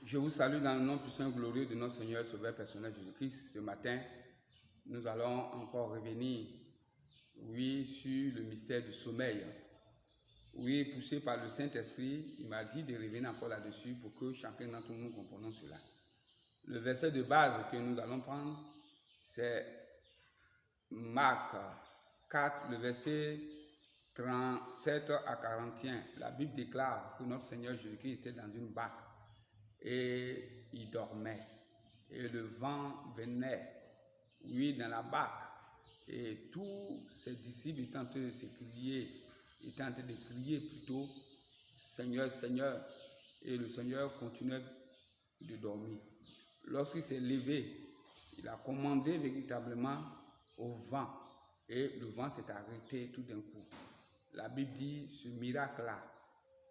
Je vous salue dans le nom puissant et glorieux de notre Seigneur Sauveur personnel Jésus-Christ. Ce matin, nous allons encore revenir, sur le mystère du sommeil. Poussé par le Saint-Esprit, il m'a dit de revenir encore là-dessus pour que chacun d'entre nous comprenions cela. Le verset de base que nous allons prendre, c'est Marc 4, le verset 37 à 41. La Bible déclare que notre Seigneur Jésus-Christ était dans une barque et il dormait. Et le vent venait, dans la barque. Et tous ses disciples étaient en train de se crier, plutôt, Seigneur, Seigneur. Et le Seigneur continuait de dormir. Lorsqu'il s'est levé, il a commandé véritablement au vent. Et le vent s'est arrêté tout d'un coup. La Bible dit, ce miracle-là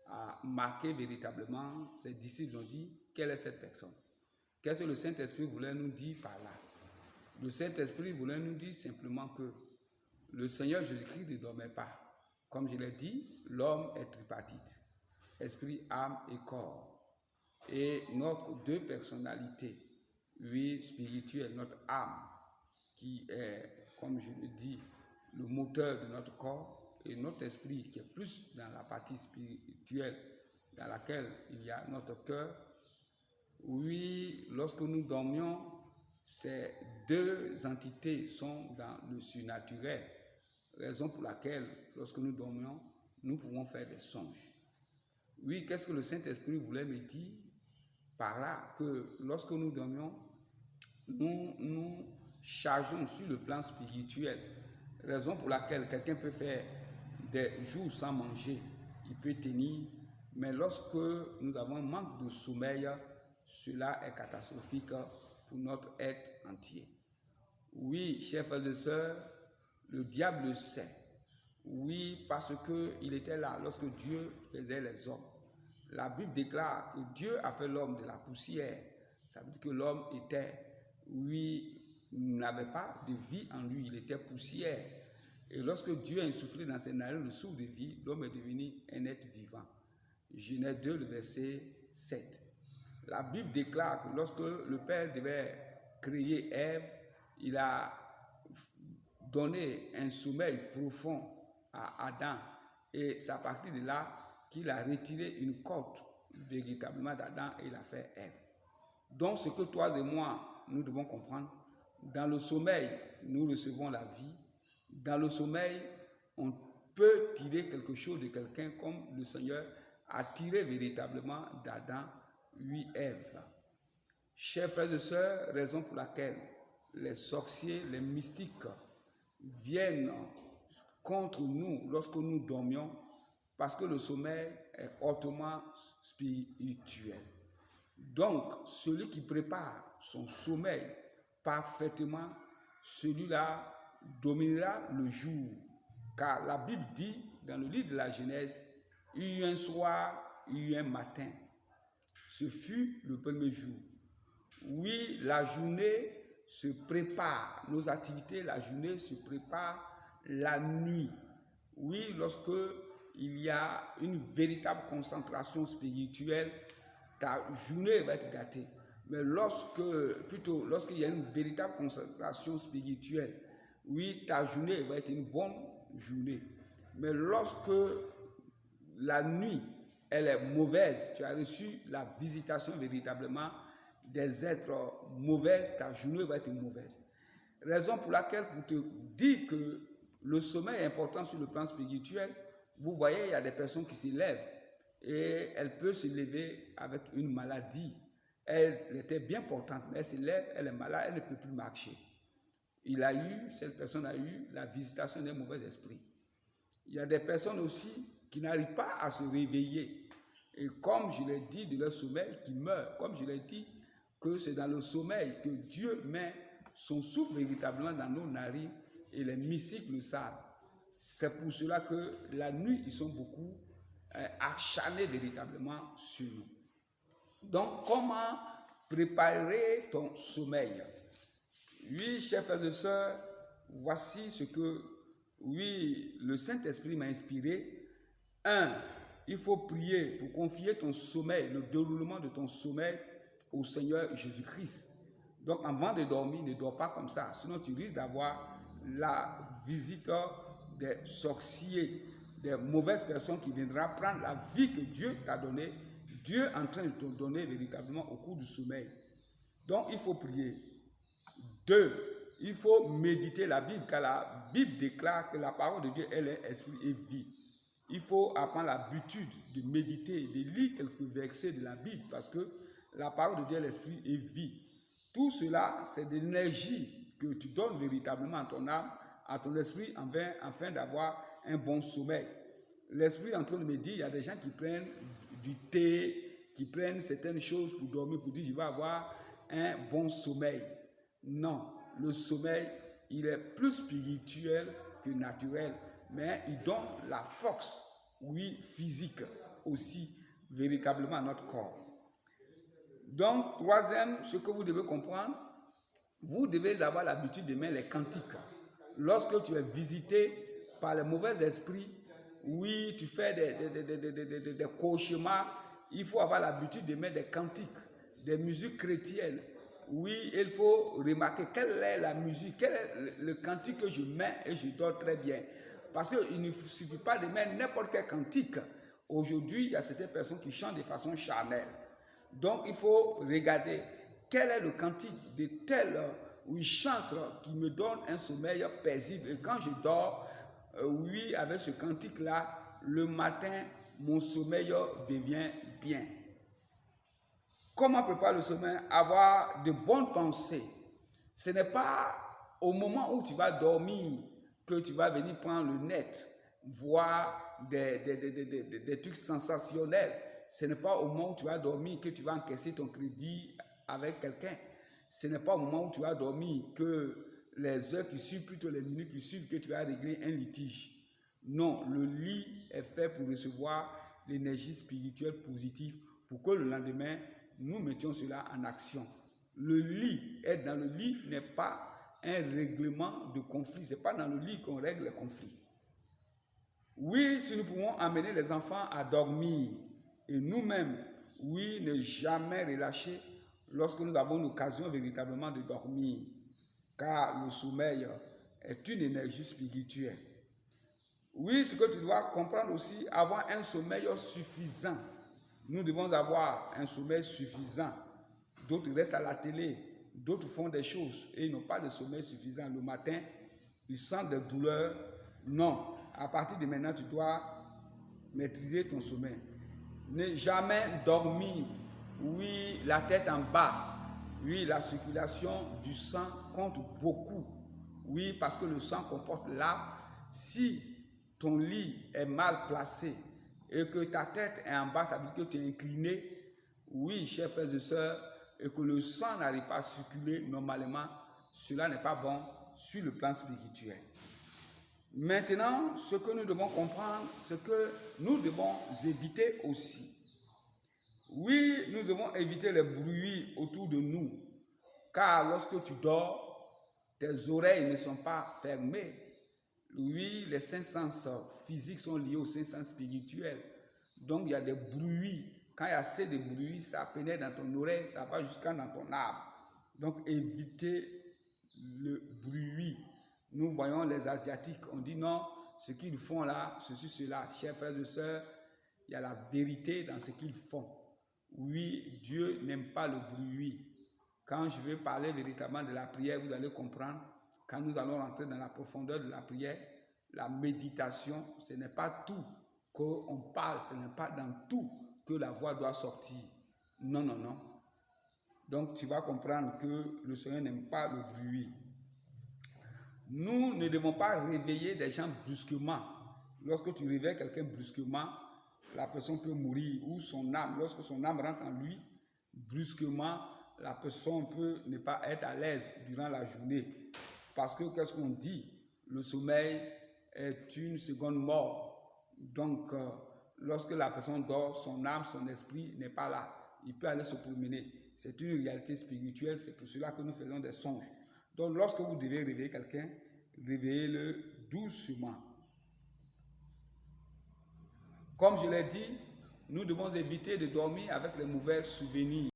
a marqué véritablement, ses disciples ont dit, quelle est cette personne? Qu'est-ce que le Saint-Esprit voulait nous dire par là? Le Saint-Esprit voulait nous dire simplement que le Seigneur Jésus-Christ ne dormait pas. Comme je l'ai dit, l'homme est tripartite, esprit, âme et corps. Et notre deux personnalités, spirituelle, notre âme, qui est, comme je le dis, le moteur de notre corps, et notre esprit qui est plus dans la partie spirituelle, dans laquelle il y a notre cœur. Lorsque nous dormions, ces deux entités sont dans le surnaturel, raison pour laquelle, lorsque nous dormions, nous pouvons faire des songes. Qu'est-ce que le Saint-Esprit voulait me dire par là? Que lorsque nous dormions, nous chargeons sur le plan spirituel, raison pour laquelle quelqu'un peut faire des jours sans manger, il peut tenir, mais lorsque nous avons un manque de sommeil, cela est catastrophique pour notre être entier. Chers frères et sœurs, le diable le sait. Parce qu'il était là lorsque Dieu faisait les hommes. La Bible déclare que Dieu a fait l'homme de la poussière. Ça veut dire que l'homme n'avait pas de vie en lui, il était poussière. Et lorsque Dieu a insoufflé dans ses narines le souffle de vie, l'homme est devenu un être vivant. Genèse 2, le verset 7. La Bible déclare que lorsque le Père devait créer Ève, il a donné un sommeil profond à Adam. Et c'est à partir de là qu'il a retiré une côte véritablement d'Adam et il a fait Ève. Donc ce que toi et moi, nous devons comprendre, dans le sommeil, nous recevons la vie. Dans le sommeil, on peut tirer quelque chose de quelqu'un comme le Seigneur a tiré véritablement d'Adam, Ève. Chers frères et sœurs, raison pour laquelle les sorciers, les mystiques viennent contre nous lorsque nous dormions, parce que le sommeil est hautement spirituel. Donc, celui qui prépare son sommeil parfaitement, celui-là dominera le jour. Car la Bible dit, dans le livre de la Genèse, il y eut un soir, il y eut un matin. Ce fut le premier jour. La journée se prépare, nos activités, la journée se prépare la nuit. Lorsque il y a une véritable concentration spirituelle, ta journée va être gâtée. Mais lorsqu'il y a une véritable concentration spirituelle, ta journée va être une bonne journée. Mais lorsque la nuit, elle est mauvaise, tu as reçu la visitation véritablement des êtres mauvais, ta journée va être mauvaise. Raison pour laquelle, pour te dire que le sommeil est important sur le plan spirituel, vous voyez, il y a des personnes qui se lèvent et elle peut se lever avec une maladie. Elle était bien portante, mais elle se lève, elle est malade, elle ne peut plus marcher. Cette personne a eu la visitation d'un mauvais esprit. Il y a des personnes aussi qui n'arrivent pas à se réveiller. Et comme je l'ai dit de leur sommeil, qui meurent. Comme je l'ai dit, que c'est dans le sommeil que Dieu met son souffle véritablement dans nos narines et les mystiques le savent. C'est pour cela que la nuit, ils sont beaucoup acharnés véritablement sur nous. Donc, comment préparer ton sommeil? Chers frères et sœurs, voici ce que, le Saint-Esprit m'a inspiré. 1. Il faut prier pour confier ton sommeil, le déroulement de ton sommeil au Seigneur Jésus-Christ. Donc avant de dormir, ne dors pas comme ça, sinon tu risques d'avoir la visite des sorciers, des mauvaises personnes qui viendront prendre la vie que Dieu t'a donnée, Dieu est en train de te donner véritablement au cours du sommeil. Donc il faut prier. 2, il faut méditer la Bible, car la Bible déclare que la parole de Dieu, elle est esprit et vie. Il faut apprendre l'habitude de méditer, de lire quelques versets de la Bible, parce que la parole de Dieu est l'esprit et vie. Tout cela, c'est de l'énergie que tu donnes véritablement à ton âme, à ton esprit, afin d'avoir un bon sommeil. L'esprit est en train de me dire, il y a des gens qui prennent du thé, qui prennent certaines choses pour dormir, pour dire, je vais avoir un bon sommeil. Non, le sommeil, il est plus spirituel que naturel, mais il donne la force, oui, physique aussi, véritablement à notre corps. Donc, 3e, ce que vous devez comprendre, vous devez avoir l'habitude d'aimer les cantiques. Lorsque tu es visité par les mauvais esprits, oui, tu fais des cauchemars, il faut avoir l'habitude d'aimer des cantiques, des musiques chrétiennes. Oui, il faut remarquer quelle est la musique, quel est le cantique que je mets et je dors très bien. Parce qu'il ne suffit pas de mettre n'importe quel cantique. Aujourd'hui, il y a certaines personnes qui chantent de façon charnelle. Donc, il faut regarder quel est le cantique de tel chanteur qui me donne un sommeil paisible. Et quand je dors, oui, avec ce cantique-là, le matin, mon sommeil devient bien. Comment préparer le sommeil? Avoir de bonnes pensées. Ce n'est pas au moment où tu vas dormir que tu vas venir prendre le net, voir des trucs sensationnels. Ce n'est pas au moment où tu vas dormir que tu vas encaisser ton crédit avec quelqu'un. Ce n'est pas au moment où tu vas dormir que les heures qui suivent, plutôt les minutes qui suivent, que tu vas régler un litige. Non, le lit est fait pour recevoir l'énergie spirituelle positive pour que le lendemain, nous mettions cela en action. Le lit, être dans le lit n'est pas un règlement de conflit. Ce n'est pas dans le lit qu'on règle les conflits. Oui, si nous pouvons amener les enfants à dormir et nous-mêmes, oui, ne jamais relâcher lorsque nous avons l'occasion véritablement de dormir, car le sommeil est une énergie spirituelle. Oui, ce que tu dois comprendre aussi, avoir un sommeil suffisant. Nous devons avoir un sommeil suffisant. D'autres restent à la télé, d'autres font des choses et ils n'ont pas de sommeil suffisant. Le matin, ils sentent des douleurs. Non, à partir de maintenant, tu dois maîtriser ton sommeil. Ne jamais dormir, oui, la tête en bas. Oui, la circulation du sang compte beaucoup. Oui, parce que le sang comporte l'âme. Si ton lit est mal placé et que ta tête est en bas, ça veut dire que tu es incliné. Oui, chers frères et sœurs, et que le sang n'arrive pas à circuler normalement, cela n'est pas bon sur le plan spirituel. Maintenant, ce que nous devons comprendre, c'est que nous devons éviter aussi. Oui, nous devons éviter les bruits autour de nous, car lorsque tu dors, tes oreilles ne sont pas fermées. Oui, les 5 sens physiques sont liés aux 5 sens spirituels. Donc, il y a des bruits. Quand il y a assez de bruit, ça pénètre dans ton oreille, ça va jusqu'à dans ton âme. Donc, évitez le bruit. Nous voyons les Asiatiques, on dit non, ce qu'ils font là, ceci, cela. Chers frères et sœurs, il y a la vérité dans ce qu'ils font. Oui, Dieu n'aime pas le bruit. Quand je vais parler véritablement de la prière, vous allez comprendre. Quand nous allons rentrer dans la profondeur de la prière, la méditation, ce n'est pas tout qu'on parle, ce n'est pas dans tout que la voix doit sortir. Non, non, non. Donc, tu vas comprendre que le Seigneur n'aime pas le bruit. Nous ne devons pas réveiller des gens brusquement. Lorsque tu réveilles quelqu'un brusquement, la personne peut mourir, ou son âme, lorsque son âme rentre en lui, brusquement, la personne peut ne pas être à l'aise durant la journée. Parce que, qu'est-ce qu'on dit? Le sommeil est une seconde mort. Donc, lorsque la personne dort, son âme, son esprit n'est pas là. Il peut aller se promener. C'est une réalité spirituelle, c'est pour cela que nous faisons des songes. Donc, lorsque vous devez réveiller quelqu'un, réveillez-le doucement. Comme je l'ai dit, nous devons éviter de dormir avec les mauvais souvenirs.